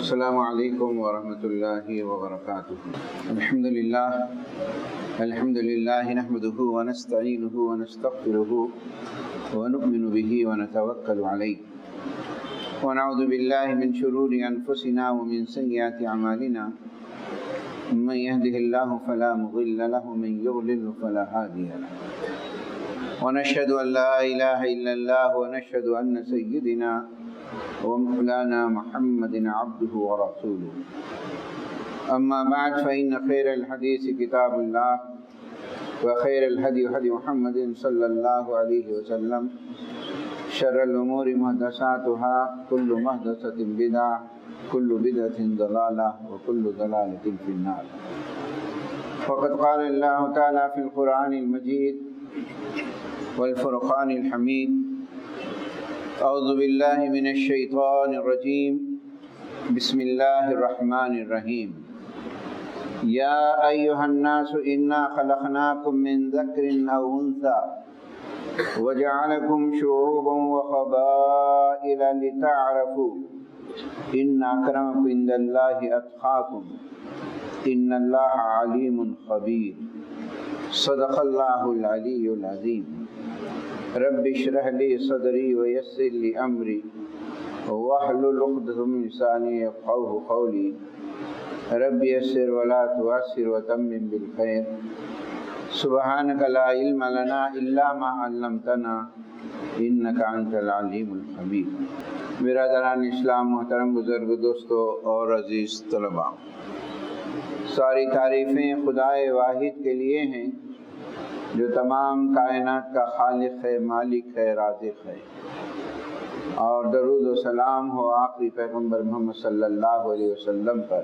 السلام علیکم ورحمۃ اللہ وبرکاتہ۔ الحمد للہ نحمده ونستعینه ونستغفره ونؤمن به ونتوکل علیہ ونعوذ باللہ من شرور انفسنا ومن سیئات اعمالنا من يهده الله فلا مضل له ومن يضلل فلا هادي له ونشهد ان لا اله الا الله ونشهد ان سيدنا ومولانا محمد عبده ورسوله اما بعد فإن خير الحديث كتاب الله وخير الهدي هدي محمد صلى الله عليه وسلم شر الأمور محدثاتها كل محدثة بدعة كل بدعة ضلالة وكل ضلالة في النار فقد قال الله تعالى في القرآن المجيد والفرقان الحميد اعوذ باللہ من الشیطان الرجیم بسم اللہ الرحمن الرحیم یا ایہا الناس انا خلقناکم من ذکر او انثى وجعلکم شعوبا وقبائل لتعرفوا ان اکرمکم عند اللہ اتقاکم ان اللہ علیم خبیر صدق اللہ العلی العظیم رب اشرح لی صدری ویسر لی امری واحلل عقدۃ من لسانی یفقہوا قولی رب یسر ولا تعسر وتمم بالخیر سبحانک لا علم لنا الا ما علمتنا انک انت العلیم الحکیم۔ برادران اسلام، محترم بزرگ، دوستو اور عزیز طلباء، ساری تعریفیں خدائے واحد کے لیے ہیں جو تمام کائنات کا خالق ہے، مالک ہے، رازق ہے، اور درود و سلام ہو آخری پیغمبر محمد صلی اللہ علیہ وسلم پر،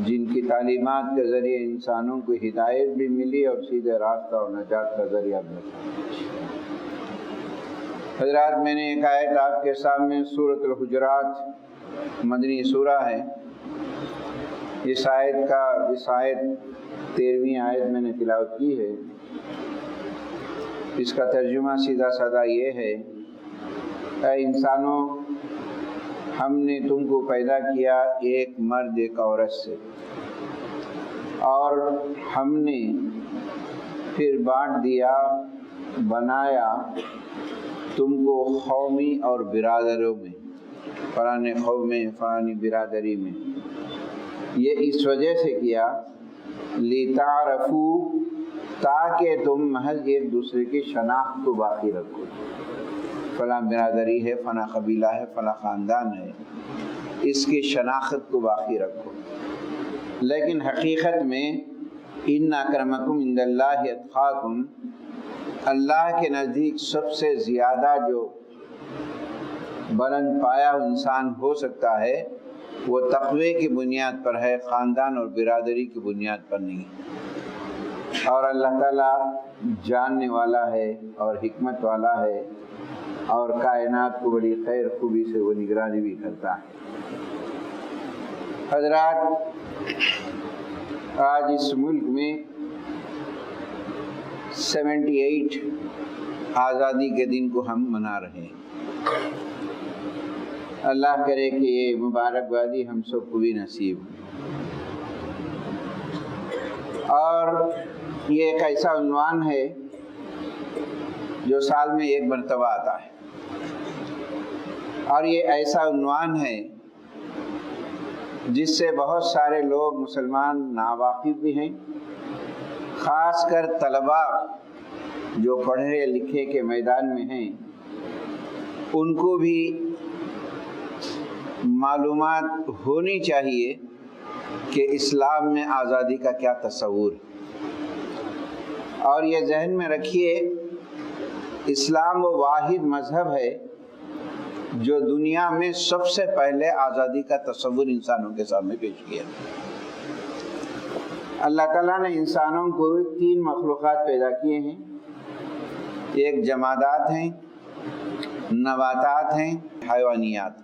جن کی تعلیمات کے ذریعے انسانوں کو ہدایت بھی ملی اور سیدھے راستہ اور نجات کا ذریعہ بھی۔ حضرات، میں نے ایک آیت آپ کے سامنے سورۃ الحجرات مدنی سورہ ہے، اس آیت 13ویں آیت میں نے تلاوت کی ہے۔ اس کا ترجمہ سیدھا سادہ یہ ہے: اے انسانوں، ہم نے تم کو پیدا کیا ایک مرد ایک عورت سے، اور ہم نے پھر بانٹ دیا، بنایا تم کو قومی اور برادروں میں، فلاں قوم میں، فلانی برادری میں۔ یہ اس وجہ سے کیا لِتَعْرَفُوا، تاکہ تم محض ایک دوسرے کی شناخت کو باقی رکھو۔ فلاں برادری ہے، فلاں قبیلہ ہے، فلاں خاندان ہے، اس کی شناخت کو باقی رکھو، لیکن حقیقت میں ان اکرمکم عند اللہ اتقاکم، اللہ کے نزدیک سب سے زیادہ جو بلند پایا انسان ہو سکتا ہے وہ تقوی کی بنیاد پر ہے، خاندان اور برادری کی بنیاد پر نہیں۔ اور اللہ تعالیٰ جاننے والا ہے اور حکمت والا ہے، اور کائنات کو بڑی خیر خوبی سے وہ نگرانی بھی کرتا ہے۔ حضرات، آج اس ملک میں 78 آزادی کے دن کو ہم منا رہے ہیں۔ اللہ کرے کہ یہ مبارکبادی ہم سب کو بھی نصیب ہو۔ اور یہ ایک ایسا عنوان ہے جو سال میں ایک مرتبہ آتا ہے، اور یہ ایسا عنوان ہے جس سے بہت سارے لوگ مسلمان ناواقف بھی ہیں، خاص کر طلباء جو پڑھے لکھے کے میدان میں ہیں، ان کو بھی معلومات ہونی چاہیے کہ اسلام میں آزادی کا کیا تصور ہے۔ اور یہ ذہن میں رکھیے، اسلام وہ واحد مذہب ہے جو دنیا میں سب سے پہلے آزادی کا تصور انسانوں کے سامنے پیش کیا۔ اللہ تعالیٰ نے انسانوں کو 3 مخلوقات پیدا کیے ہیں، ایک جمادات ہیں، نباتات ہیں، حیوانیات۔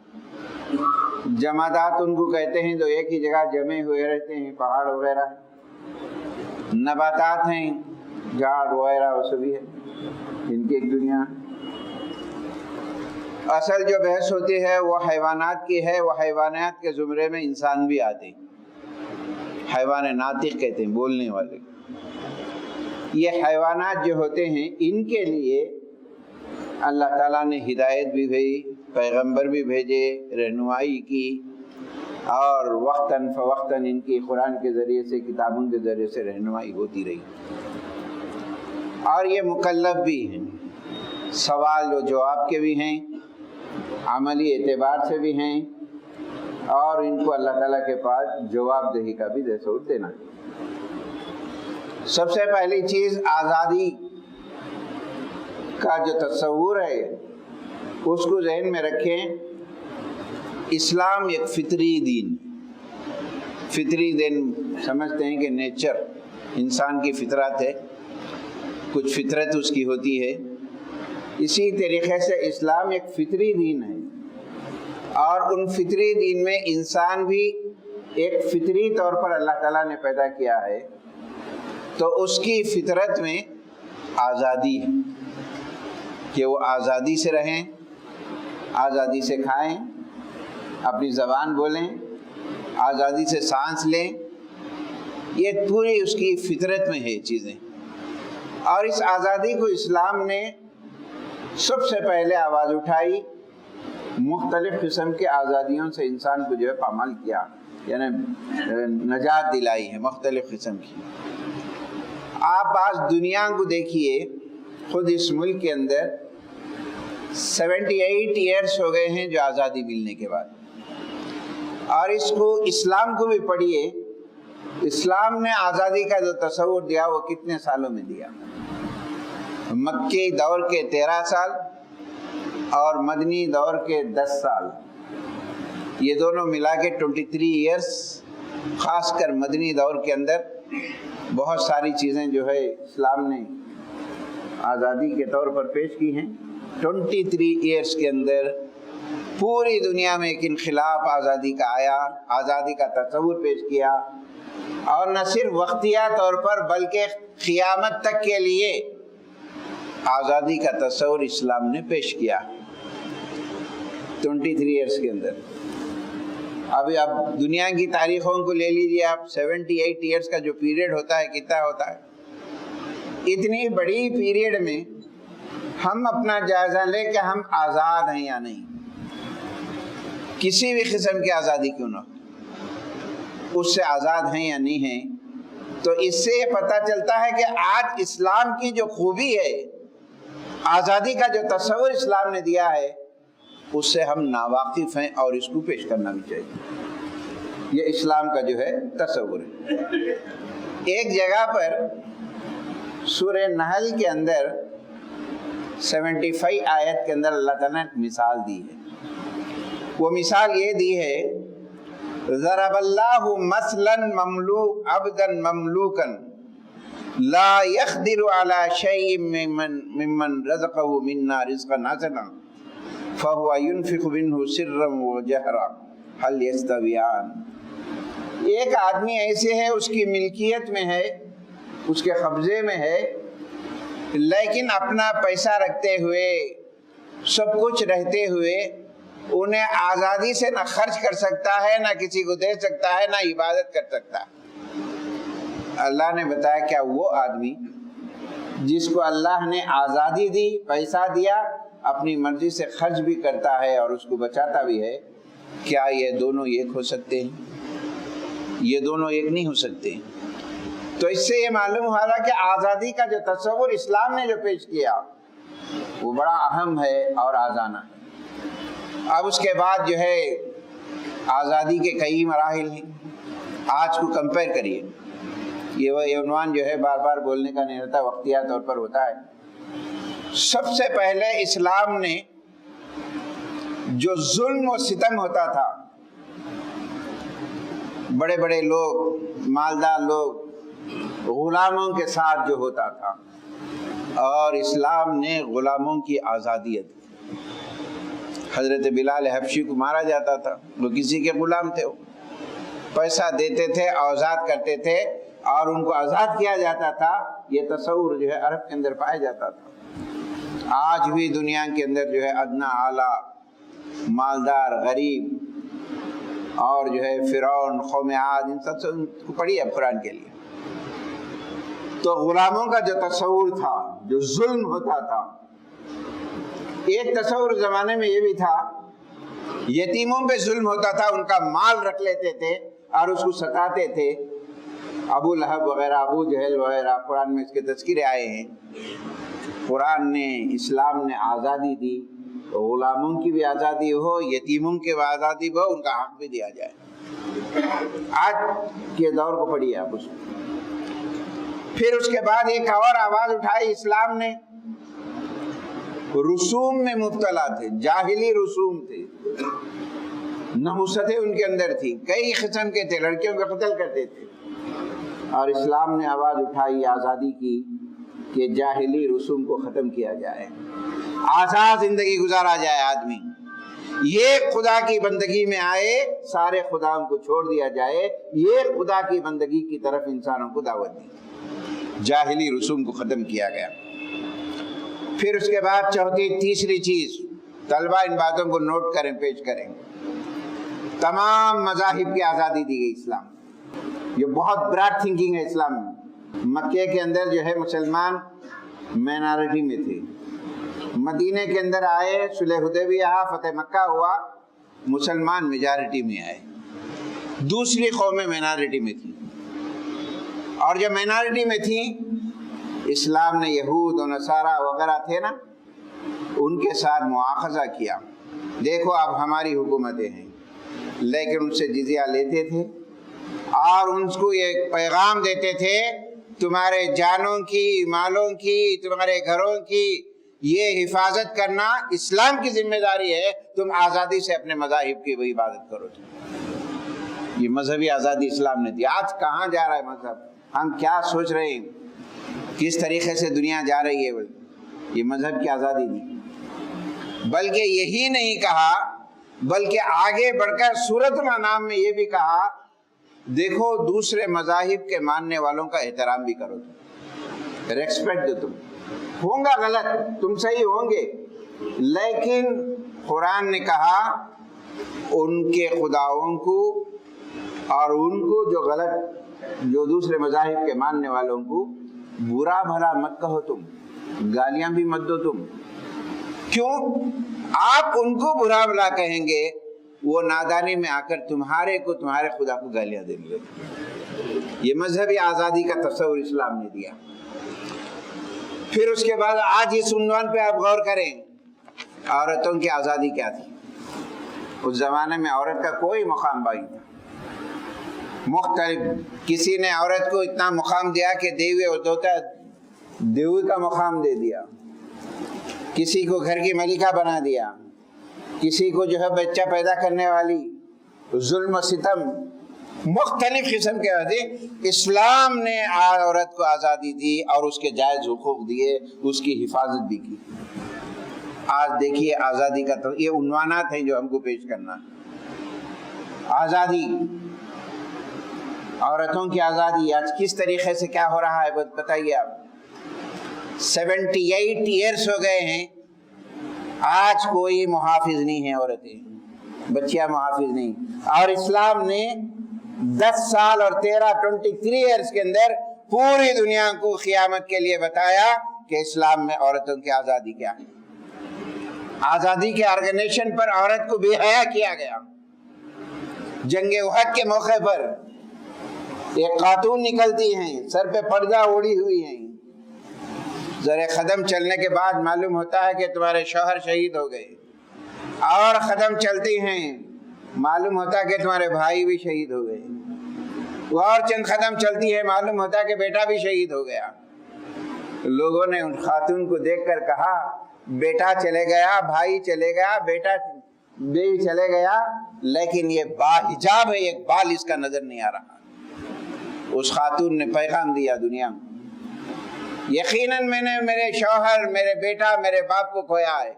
جمادات ان کو کہتے ہیں جو ایک ہی جگہ جمع ہوئے رہتے ہیں، پہاڑ وغیرہ۔ نباتات ہیں، جھاڑ وغیرہ وہ سبھی ہے، ان کی ایک دنیا۔ اصل جو بحث ہوتی ہے وہ حیوانات کی ہے، وہ حیوانات کے زمرے میں انسان بھی آتے ہیں، حیوان ناطق کہتے ہیں، بولنے والے۔ یہ حیوانات جو ہوتے ہیں ان کے لیے اللہ تعالیٰ نے ہدایت بھی بھیجی، پیغمبر بھی بھیجے، رہنمائی کی، اور وقتاً فوقتاً ان کی قرآن کے ذریعے سے، کتابوں کے ذریعے سے رہنمائی ہوتی رہی، اور یہ مکلف بھی ہیں، سوال و جواب کے بھی ہیں، عملی اعتبار سے بھی ہیں، اور ان کو اللہ تعالیٰ کے پاس جواب دہی کا بھی دستور دینا ہے۔ سب سے پہلی چیز آزادی کا جو تصور ہے اس کو ذہن میں رکھیں۔ اسلام ایک فطری دین، فطری دین سمجھتے ہیں کہ نیچر، انسان کی فطرت ہے، کچھ فطرت اس کی ہوتی ہے، اسی طریقے سے اسلام ایک فطری دین ہے، اور ان فطری دین میں انسان بھی ایک فطری طور پر اللہ تعالیٰ نے پیدا کیا ہے، تو اس کی فطرت میں آزادی ہے کہ وہ آزادی سے رہیں، آزادی سے کھائیں، اپنی زبان بولیں، آزادی سے سانس لیں، یہ پوری اس کی فطرت میں ہے چیزیں۔ اور اس آزادی کو اسلام نے سب سے پہلے آواز اٹھائی، مختلف قسم کے آزادیوں سے انسان کو جو ہے پامال کیا، یعنی نجات دلائی ہے مختلف قسم کی۔ آپ آج دنیا کو دیکھیے، خود اس ملک کے اندر 78 ایئرس ہو گئے ہیں جو آزادی ملنے کے بعد، اور اس کو اسلام کو بھی پڑھیے، اسلام نے آزادی کا جو تصور دیا وہ کتنے سالوں میں دیا؟ مکی دور کے 13 سال اور مدنی دور کے 10 سال، یہ دونوں ملا کے 23 ایئرس۔ خاص کر مدنی دور کے اندر بہت ساری چیزیں جو ہے اسلام نے آزادی کے طور پر پیش کی ہیں۔ 23 ایئرس کے اندر پوری دنیا میں ایک انقلاب آزادی کا آیا، آزادی کا تصور پیش کیا، اور نہ صرف وقتیہ طور پر بلکہ قیامت تک کے لیے آزادی کا تصور اسلام نے پیش کیا 23 ایئرس کے اندر۔ ابھی آپ دنیا کی تاریخوں کو لے لیجئے، آپ 78 ایئرس کا جو پیریڈ ہوتا ہے کتنا ہوتا ہے؟ اتنی بڑی پیریڈ میں ہم اپنا جائزہ لیں کہ ہم آزاد ہیں یا نہیں، کسی بھی قسم کی آزادی کیوں نہ ہو، اس سے آزاد ہیں یا نہیں ہیں، تو اس سے یہ پتہ چلتا ہے کہ آج اسلام کی جو خوبی ہے، آزادی کا جو تصور اسلام نے دیا ہے، اس سے ہم ناواقف ہیں، اور اس کو پیش کرنا بھی چاہیے۔ یہ اسلام کا جو ہے تصور ہے۔ ایک جگہ پر سورہ نحل کے اندر 75 آیت کے اندر اللہ تعالیٰ نے مثال دی ہے، وہ مثال یہ دی ہے، ضرب اللہ مثلا عبدا مملوکا لا يقدر على شيء ممن رزقه منا رزقا حسنا فهو ينفق منه سرا وجهرا هل يستويان۔ ایک آدمی ایسے ہے، اس کی ملکیت میں ہے، اس کے قبضے میں ہے، لیکن اپنا پیسہ رکھتے ہوئے، سب کچھ رہتے ہوئے، انہیں آزادی سے نہ خرچ کر سکتا ہے، نہ کسی کو دے سکتا ہے، نہ عبادت کر سکتا ہے۔ اللہ نے بتایا کیا وہ آدمی جس کو اللہ نے آزادی دی، پیسہ دیا، اپنی مرضی سے خرچ بھی کرتا ہے اور اس کو بچاتا بھی ہے، کیا یہ دونوں ایک ہو سکتے ہیں؟ یہ دونوں ایک نہیں ہو سکتے۔ تو اس سے یہ معلوم ہو رہا کہ آزادی کا جو تصور اسلام نے جو پیش کیا وہ بڑا اہم ہے اور آزادانہ ہے۔ اب اس کے بعد جو ہے آزادی کے کئی مراحل ہیں، آج کو کمپیئر کریے، یہ عنوان جو ہے بار بار بولنے کا نہیں ہوتا، وقتیہ طور پر ہوتا ہے۔ سب سے پہلے اسلام نے جو ظلم و ستم ہوتا تھا، بڑے بڑے لوگ، مالدار لوگ غلاموں کے ساتھ جو ہوتا تھا، اور اسلام نے غلاموں کی آزادی دی۔ حضرت بلال حبشی کو مارا جاتا تھا، وہ کسی کے غلام تھے، وہ پیسہ دیتے تھے، آزاد کرتے تھے، اور ان کو آزاد کیا جاتا تھا۔ یہ تصور جو ہے عرب کے اندر پایا جاتا تھا۔ آج بھی دنیا کے اندر جو ہے ادنا اعلیٰ مالدار، غریب اور جو ہے فرعون، قوم عاد، ان سب سے ان کو پڑھی ہے قرآن کے لیے. تو غلاموں کا جو تصور تھا، جو ظلم ہوتا تھا، ایک تصور زمانے میں یہ بھی تھا یتیموں پہ ظلم ہوتا تھا، ان کا مال رکھ لیتے تھے اور اس کو ستاتے تھے. ابو لہب وغیرہ، ابو جہل وغیرہ، قرآن میں اس کے تذکرے آئے ہیں. قرآن نے، اسلام نے آزادی دی، غلاموں کی بھی آزادی ہو، یتیموں کی بھی آزادی ہو، ان کا حق بھی دیا جائے. آج کے دور کو پڑھیے آپ اس میں. پھر اس کے بعد ایک اور آواز اٹھائی اسلام نے. رسوم میں مبتلا تھے، جاہلی رسوم تھے، نحوستیں ان کے اندر تھی، کئی قسم کے تھے، لڑکیوں کو قتل کرتے تھے. اور اسلام نے آواز اٹھائی، آزادی کی کہ جاہلی رسوم کو ختم کیا جائے، آزاد زندگی گزارا جائے. آدمی یہ خدا کی بندگی میں آئے، سارے خداؤں کو چھوڑ دیا جائے، یہ خدا کی بندگی کی طرف انسانوں کو دعوت دی. جاہلی رسوم کو ختم کیا گیا. پھر اس کے بعد چوتھی تیسری چیز، طلبہ ان باتوں کو نوٹ کریں، پیش کریں. تمام مذاہب کی آزادی دی گئی اسلام. یہ بہت براڈ تھنکنگ ہے اسلام میں. مکے کے اندر جو ہے مسلمان مائنارٹی میں تھے، مدینے کے اندر آئے، صلح حدیبیہ، فتح مکہ ہوا، مسلمان میجارٹی میں آئے، دوسری قومیں مائنارٹی میں تھیں. اور جو مائنارٹی میں تھیں، اسلام نے یہود و نصارہ وغیرہ تھے نا، ان کے ساتھ مواخذہ کیا. دیکھو اب ہماری حکومتیں ہیں، لیکن ان سے جزیہ لیتے تھے اور ان کو یہ پیغام دیتے تھے تمہارے جانوں کی، مالوں کی، تمہارے گھروں کی یہ حفاظت کرنا اسلام کی ذمہ داری ہے، تم آزادی سے اپنے مذاہب کی بھی عبادت کرو. یہ مذہبی آزادی اسلام نے دی. آج کہاں جا رہا ہے مذہب؟ ہم کیا سوچ رہے ہیں، کس طریقے سے دنیا جا رہی ہے؟ یہ مذہب کی آزادی دی. بلکہ یہی نہیں کہا، بلکہ آگے بڑھ کر سورۃ الانعام میں یہ بھی کہا دیکھو دوسرے مذاہب کے ماننے والوں کا احترام بھی کرو، تم ریسپیکٹ دو. تم ہوں گا غلط، تم صحیح ہوں گے، لیکن قرآن نے کہا ان کے خداؤں کو اور ان کو جو غلط، جو دوسرے مذاہب کے ماننے والوں کو برا بھلا مت کہو، تم گالیاں بھی مت دو. تم کیوں؟ آپ ان کو برا بھلا کہیں گے، وہ نادانی میں آ کر تمہارے خدا کو گالیاں دیں گے. یہ مذہبی آزادی کا تصور اسلام نے دیا. پھر اس کے بعد آج اس عنوان پہ آپ غور کریں، عورتوں کی آزادی کیا تھی؟ اس زمانے میں عورت کا کوئی مقام باقی تھا. مختلف، کسی نے عورت کو اتنا مقام دیا کہ دیوی کا مقام دے دیا، کسی کو گھر کی ملکہ بنا دیا، کسی کو جو ہے بچہ پیدا کرنے والی، ظلم و ستم، مختلف قسم کے وجہ. اسلام نے عورت کو آزادی دی اور اس کے جائز حقوق دیے، اس کی حفاظت بھی کی. آج دیکھیے آزادی کا تو یہ عنوانات ہیں جو ہم کو پیش کرنا. آزادی، عورتوں کی آزادی آج کس طریقے سے کیا ہو رہا ہے بتائیے آپ. 78 ایئرس ہو گئے ہیں، آج کوئی محافظ نہیں ہے، عورتیں، بچیاں محافظ نہیں. اور اسلام نے 10 سال اور 23 ایئرس کے اندر پوری دنیا کو قیامت کے لیے بتایا کہ اسلام میں عورتوں کی آزادی کیا ہے. آزادی کے آرگنائزیشن پر عورت کو بے حیا کیا گیا. جنگ احد کے موقع پر ایک خاتون نکلتی ہیں، سر پہ پردہ اوڑھی ہوئی ہیں، زر قدم چلنے کے بعد معلوم ہوتا ہے کہ تمہارے شوہر شہید ہو گئے، اور قدم چلتی ہیں معلوم ہوتا ہے کہ تمہارے بھائی بھی شہید ہو گئے، وہ اور چند قدم چلتی ہے معلوم ہوتا ہے کہ بیٹا بھی شہید ہو گیا. لوگوں نے ان خاتون کو دیکھ کر کہا بیٹا چلے گیا، بھائی چلے گیا، بیٹا بیوی چلے گیا، لیکن یہ باحجاب ہے، ایک بال اس کا نظر نہیں آ رہا. اس خاتون نے پیغام دیا دنیا میں، یقیناً میں نے میرے شوہر، میرے بیٹا، میرے باپ کو کھویا ہے،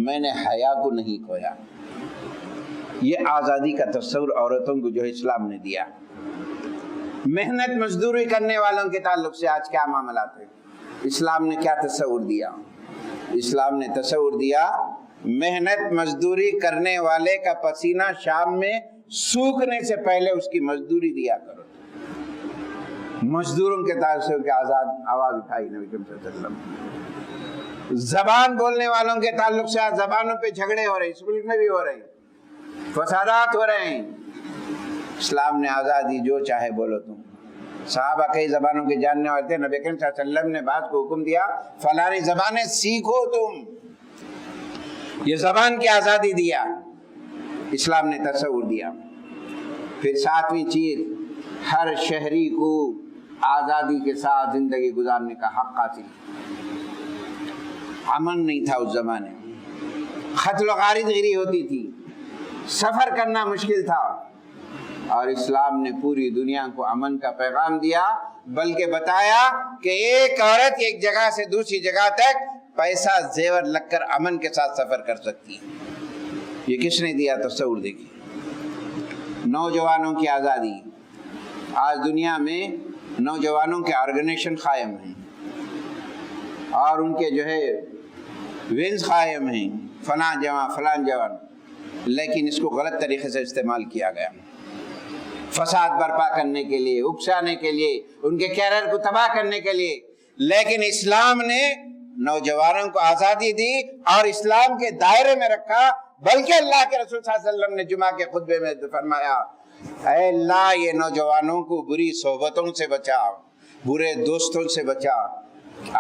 میں نے حیا کو نہیں کھویا. یہ آزادی کا تصور عورتوں کو جو اسلام نے دیا. محنت مزدوری کرنے والوں کے تعلق سے آج کیا معاملات ہیں؟ اسلام نے کیا تصور دیا؟ اسلام نے تصور دیا محنت مزدوری کرنے والے کا پسینہ شام میں سوکھنے سے پہلے اس کی مزدوری دیا کرو. مزدوروں کے تعلق سے کہ آزاد آواز اٹھائی نبی کریم صلی اللہ علیہ وسلم. زبان بولنے والوں کے تعلق سے آج زبانوں پہ جھگڑے ہو رہے ہیں، اس ملک میں بھی ہو رہے ہیں، فسادات ہو رہے ہیں. اسلام نے آزادی، جو چاہے بولو تم. صحابہ کئی زبانوں کے جاننے والے تھے، نبی کریم صلی اللہ علیہ وسلم نے بعض کو حکم دیا فلانی زبانیں سیکھو تم. یہ زبان کی آزادی دیا، اسلام نے تصور دیا. پھر ساتویں چیز، ہر شہری کو آزادی کے ساتھ زندگی گزارنے کا حق حاصل. امن نہیں تھا اس زمانے میں، قتل و غارت گیری ہوتی تھی، سفر کرنا مشکل تھا، اور اسلام نے پوری دنیا کو امن کا پیغام دیا، بلکہ بتایا کہ ایک عورت ایک جگہ سے دوسری جگہ تک پیسہ زیور لگ کر امن کے ساتھ سفر کر سکتی ہے. یہ کس نے دیا؟ تصور دیکھیے. نوجوانوں کی آزادی. آج دنیا میں نوجوانوں کے آرگنیشن قائم ہیں اور ان کے جو ہے ونز قائم ہیں، فلاں جوان، لیکن اس کو غلط طریقے سے استعمال کیا گیا، فساد برپا کرنے کے لیے، اکسانے کے لیے، ان کے کیریئر کو تباہ کرنے کے لیے. لیکن اسلام نے نوجوانوں کو آزادی دی اور اسلام کے دائرے میں رکھا، بلکہ اللہ کے رسول صلی اللہ علیہ وسلم نے جمعہ کے خطبے میں فرمایا اے اللہ یہ نوجوانوں کو بری صحبتوں سے بچا، برے دوستوں سے بچا.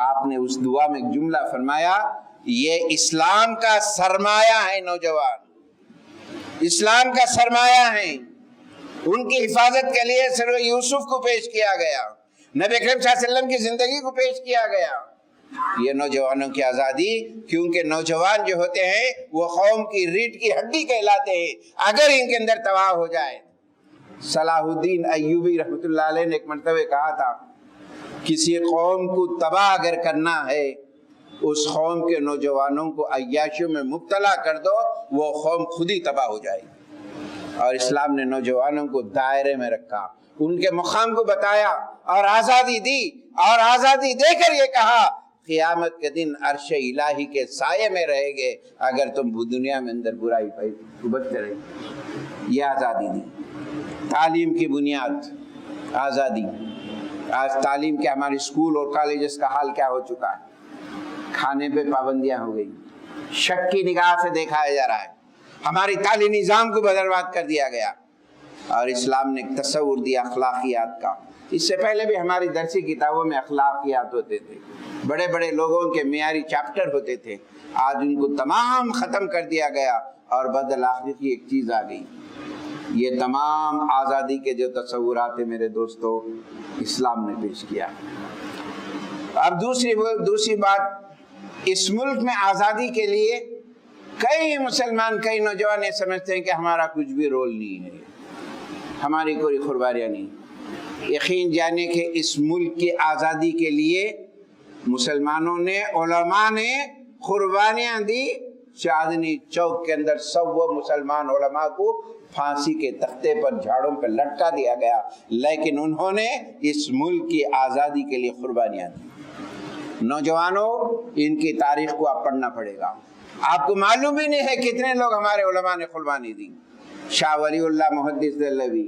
آپ نے اس دعا میں ایک جملہ فرمایا، یہ اسلام کا سرمایہ ہے، نوجوان اسلام کا سرمایہ ہیں. ان کی حفاظت کے لیے سر یوسف کو پیش کیا گیا، نبی کریم صلی اللہ علیہ وسلم کی زندگی کو پیش کیا گیا. یہ نوجوانوں کی آزادی، کیونکہ نوجوان جو ہوتے ہیں وہ قوم کی ریڑھ کی ہڈی کہلاتے ہیں. اگر ان کے اندر تباہ ہو جائے. صلاح الدین ایوبی رحمۃ اللہ علیہ نے ایک مرتبہ کہا تھا، کسی قوم کو تباہ اگر کرنا ہے، اس قوم کے نوجوانوں کو عیاشیوں میں مبتلا کر دو، وہ قوم خود ہی تباہ ہو جائے. اور اسلام نے نوجوانوں کو دائرے میں رکھا، ان کے مقام کو بتایا اور آزادی دی، اور آزادی دے کر یہ کہا قیامت کے دن عرش الہی کے سائے میں رہے گے اگر تم دنیا میں اندر برائی بچتے رہے. یہ آزادی دی. تعلیم کی بنیاد، آزادی. آج تعلیم کے ہمارے اسکول اور کالجز کا حال کیا ہو چکا ہے؟ کھانے پہ پابندیاں ہو گئی، شک کی نگاہ سے دیکھا جا رہا ہے، ہماری تعلیمی نظام کو برباد کر دیا گیا. اور اسلام نے ایک تصور دیا اخلاقیات کا. اس سے پہلے بھی ہماری درسی کتابوں میں اخلاقیات ہوتے تھے، بڑے بڑے لوگوں کے معیاری چیپٹر ہوتے تھے. آج ان کو تمام ختم کر دیا گیا اور بدل آخری کی ایک چیز آ گئی. یہ تمام آزادی کے جو تصورات ہیں میرے دوستو، اسلام نے پیش کیا. اب دوسری بات، اس ملک میں آزادی کے لیے کئی مسلمان، کئی نوجوان یہ سمجھتے ہیں کہ ہمارا کچھ بھی رول نہیں ہے، ہماری کوئی قربانیاں نہیں. یقین جانے کہ اس ملک کی آزادی کے لیے مسلمانوں نے، علماء نے قربانیاں دی. چاندنی چوک کے اندر 100 مسلمان علماء کو پھانسی کے تختے پر جھاڑوں پر لٹکا دیا گیا، لیکن انہوں نے اس ملک کی آزادی کے لیے قربانیاں دی. نوجوانوں، ان کی تاریخ کو آپ پڑھنا پڑے گا. آپ کو معلوم ہی نہیں ہے کتنے لوگ ہمارے علماء نے قربانی دی. شاہ ولی اللہ محدث دہلوی،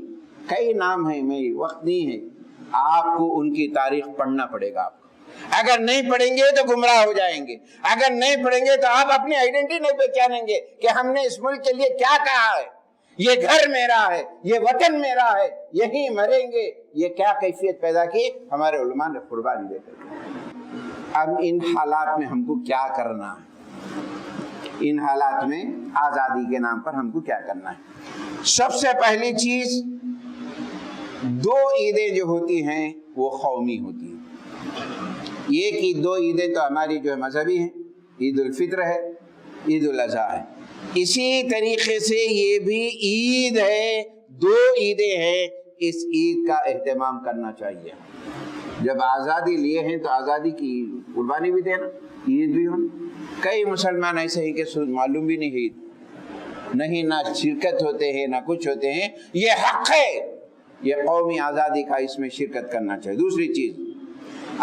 کئی نام ہیں، میں وقت نہیں ہے. آپ کو ان کی تاریخ پڑھنا پڑے گا. اگر نہیں پڑھیں گے تو گمراہ ہو جائیں گے. اگر نہیں پڑھیں گے تو آپ اپنی آئیڈینٹی نہیں پہچانیں گے کہ ہم نے اس ملک کے لیے کیا کہا ہے. یہ گھر میرا ہے، یہ وطن میرا ہے، یہیں مریں گے. یہ کیا کیفیت پیدا کی ہمارے علماء نے قربانی دے کر. اب ان حالات میں ہم کو کیا کرنا ہے؟ ان حالات میں آزادی کے نام پر ہم کو کیا کرنا ہے؟ سب سے پہلی چیز، 2 عیدیں جو ہوتی ہیں وہ قومی ہوتی ہیں. یہ کہ 2 عیدیں تو ہماری جو ہے مذہبی ہیں، عید الفطر ہے، عید الاضحیٰ ہے. اسی طریقے سے یہ بھی عید ہے، 2 عیدیں ہیں. اس عید کا اہتمام کرنا چاہیے. جب آزادی لیے ہیں تو آزادی کی قربانی بھی دینا، عید بھی ہونا. کئی مسلمان ایسے ہی کہ معلوم بھی نہیں عید نہیں، نہ شرکت ہوتے ہیں، نہ کچھ ہوتے ہیں. یہ حق ہے، یہ قومی آزادی کا، اس میں شرکت کرنا چاہیے. دوسری چیز،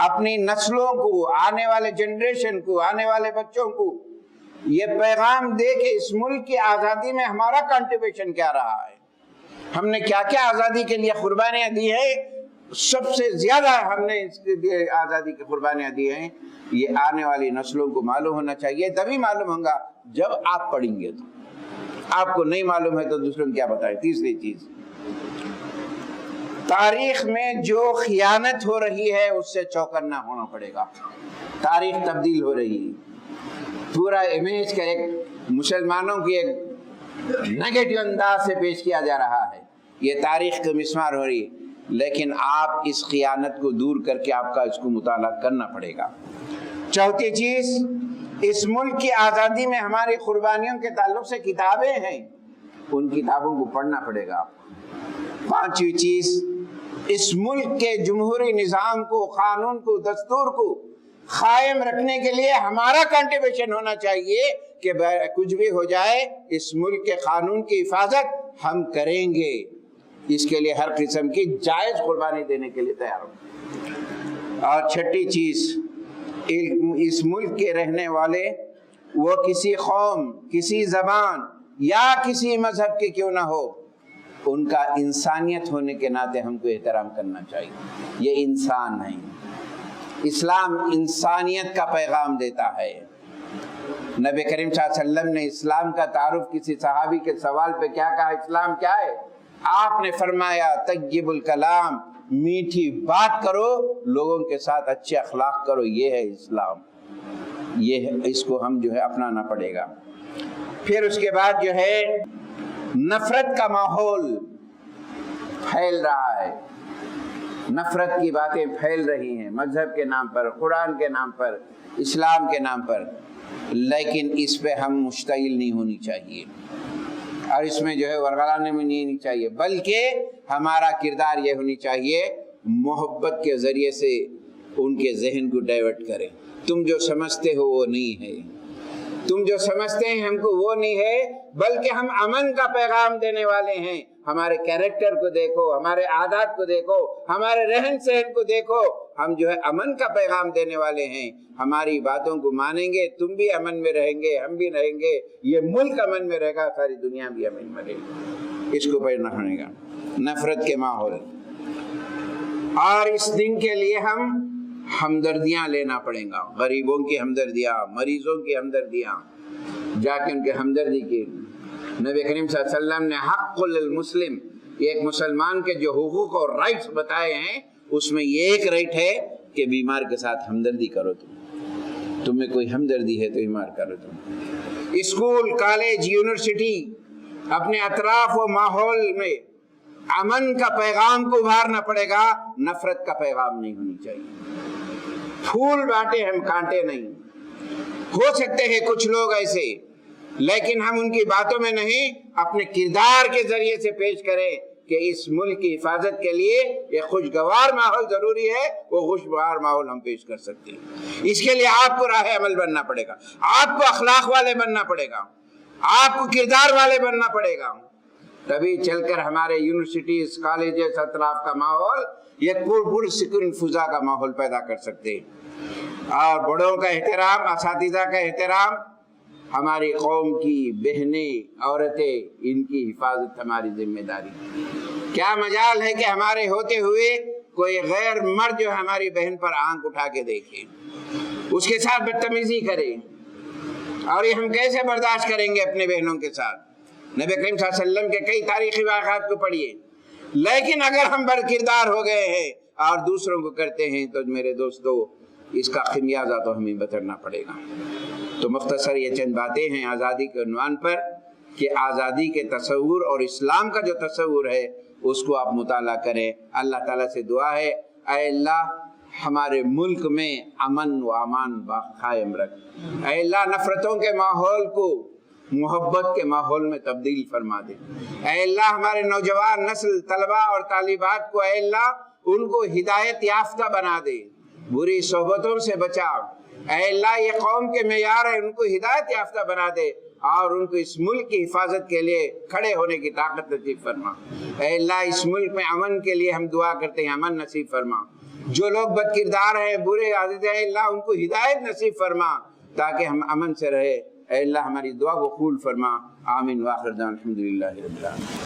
اپنی نسلوں کو، آنے والے جنریشن کو، آنے والے بچوں کو یہ پیغام دے کہ اس ملک کی آزادی میں ہمارا کنٹریبیوشن کیا رہا ہے، ہم نے کیا کیا آزادی کے لیے قربانیاں دی ہیں، سب سے زیادہ ہم نے اس کے لیے آزادی کی قربانیاں دی ہیں، یہ آنے والی نسلوں کو معلوم ہونا چاہیے، تبھی معلوم ہوگا جب آپ پڑھیں گے، تو آپ کو نہیں معلوم ہے تو دوسروں کو کیا بتائیں۔ تیسری چیز، تاریخ میں جو خیانت ہو رہی ہے اس سے چوکنا ہونا پڑے گا۔ تاریخ تبدیل ہو رہی ہے، پورا امیج کا ایک مسلمانوں کی ایک نیگیٹو انداز سے پیش کیا جا رہا ہے، یہ تاریخ کا مسمار ہو رہی ہے، لیکن آپ اس خیانت کو دور کر کے آپ کا اس کو مطالعہ کرنا پڑے گا۔ چوتھی چیز، اس ملک کی آزادی میں ہماری قربانیوں کے تعلق سے کتابیں ہیں، ان کتابوں کو پڑھنا پڑے گا۔ پانچویں چیز، اس ملک کے جمہوری نظام کو، قانون کو، دستور کو قائم رکھنے کے لیے ہمارا کنٹریبیوشن ہونا چاہیے کہ کچھ بھی ہو جائے اس ملک کے قانون کی حفاظت ہم کریں گے، اس کے لیے ہر قسم کی جائز قربانی دینے کے لیے تیار ہوں۔ اور چھٹی چیز، اس ملک کے رہنے والے وہ کسی قوم، کسی زبان یا کسی مذہب کے کیوں نہ ہو، ان کا انسانیت ہونے کے ناطے ہم کو احترام کرنا چاہیے، یہ انسان ہیں۔ اسلام انسانیت کا پیغام دیتا ہے۔ نبی کریم صلی اللہ علیہ وسلم نے اسلام کا تعارف کسی صحابی کے سوال پہ کیا کہا، اسلام کیا ہے؟ آپ نے فرمایا طیب الکلام، میٹھی بات کرو، لوگوں کے ساتھ اچھے اخلاق کرو، یہ ہے اسلام، یہ اس کو ہم جو ہے اپنانا پڑے گا۔ پھر اس کے بعد جو ہے نفرت کا ماحول پھیل رہا ہے، نفرت کی باتیں پھیل رہی ہیں مذہب کے نام پر، قرآن کے نام پر، اسلام کے نام پر، لیکن اس پہ ہم مشتعل نہیں ہونی چاہیے اور اس میں جو ہے ورغلانے میں نہیں چاہیے، بلکہ ہمارا کردار یہ ہونی چاہیے محبت کے ذریعے سے ان کے ذہن کو ڈائیورٹ کریں۔ تم جو سمجھتے ہو وہ نہیں ہے، تم جو سمجھتے ہیں ہم کو وہ نہیں ہے، بلکہ ہم امن کا پیغام دینے والے ہیں۔ ہمارے کیریکٹر کو دیکھو، ہمارے عادات کو دیکھو، ہمارے رہن سہن کو دیکھو، ہم جو ہے امن کا پیغام دینے والے ہیں، ہماری باتوں کو مانیں گے، تم بھی امن میں رہیں گے، ہم بھی رہیں گے، یہ ملک امن میں رہے گا، ساری دنیا بھی امن میں رہے گی، اس کو پڑھنا ہونے گا۔ نفرت کے ماحول، اور اس دن کے لیے ہم ہمدردیاں لینا پڑیں گا، غریبوں کی ہمدردیاں، مریضوں کی ہمدردیاں، جا کے ان کے ہمدردی کی۔ نبی کریم صلی اللہ علیہ وسلم نے حق للمسلم، ایک مسلمان کے جو حقوق اور رائٹس بتائے ہیں، اس میں یہ ایک رائٹ ہے کہ بیمار کے ساتھ ہمدردی کرو، تمہیں کوئی ہمدردی ہے تو بیمار کرو۔ تم اسکول، کالج، یونیورسٹی، اپنے اطراف و ماحول میں امن کا پیغام کو ابھارنا پڑے گا، نفرت کا پیغام نہیں ہونی چاہیے۔ پھول بانٹے ہم کانٹے نہیں، ہو سکتے ہیں کچھ لوگ ایسے، لیکن ہم ان کی باتوں میں نہیں، اپنے کردار کے ذریعے سے پیش کریں کہ اس ملک کی حفاظت کے لیے ایک خوشگوار ماحول ضروری ہے، وہ خوشگوار ماحول ہم پیش کر سکتے ہیں۔ اس کے لیے آپ کو راہ عمل بننا پڑے گا، آپ کو اخلاق والے بننا پڑے گا، آپ کو کردار والے بننا پڑے گا، تبھی چل کر ہمارے یونیورسٹیز، کالجز، اطراف کا ماحول یہ پر سکون فضا کا ماحول پیدا کر سکتے ہیں۔ اور بڑوں کا احترام، اساتذہ کا احترام، ہماری قوم کی بہنیں، عورتیں، ان کی حفاظت ہماری ذمہ داری۔ کیا مجال ہے کہ ہمارے ہوتے ہوئے کوئی غیر مرد جو ہماری بہن پر آنکھ اٹھا کے دیکھے، اس کے ساتھ بدتمیزی کرے، اور یہ ہم کیسے برداشت کریں گے اپنے بہنوں کے ساتھ؟ نبی کریم صلی اللہ علیہ وسلم کے کئی تاریخی واقعات کو پڑھیے۔ لیکن اگر ہم بدکردار ہو گئے ہیں اور دوسروں کو کرتے ہیں تو میرے دوستو اس کا خمیازہ تو ہمیں بترنا پڑے گا۔ تو مختصر یہ چند باتیں ہیں آزادی کے عنوان پر کہ آزادی کے تصور اور اسلام کا جو تصور ہے اس کو آپ مطالعہ کریں۔ اللہ تعالیٰ سے دعا ہے، اے اللہ ہمارے ملک میں امن و امان قائم رکھ، اے اللہ نفرتوں کے ماحول کو محبت کے ماحول میں تبدیل فرما دے، اے اللہ ہمارے نوجوان نسل، طلباء اور طالبات کو اے اللہ ان کو ہدایت یافتہ بنا دے، بری صحبتوں سے بچا، اے اللہ یہ قوم کے معیار ہے ان کو ہدایت یافتہ بنا دے اور ان کو اس ملک کی حفاظت کے لیے کھڑے ہونے کی طاقت نصیب فرما، اے اللہ اس ملک میں امن کے لیے ہم دعا کرتے ہیں، امن نصیب فرما، جو لوگ بد کردار ہیں، برے عادت ہیں، اللہ ان کو ہدایت نصیب فرما تاکہ ہم امن سے رہے، اے اللہ ہماری دعا کو قبول فرما. آمین. واخر دعوانا الحمدللہ رب العالمین.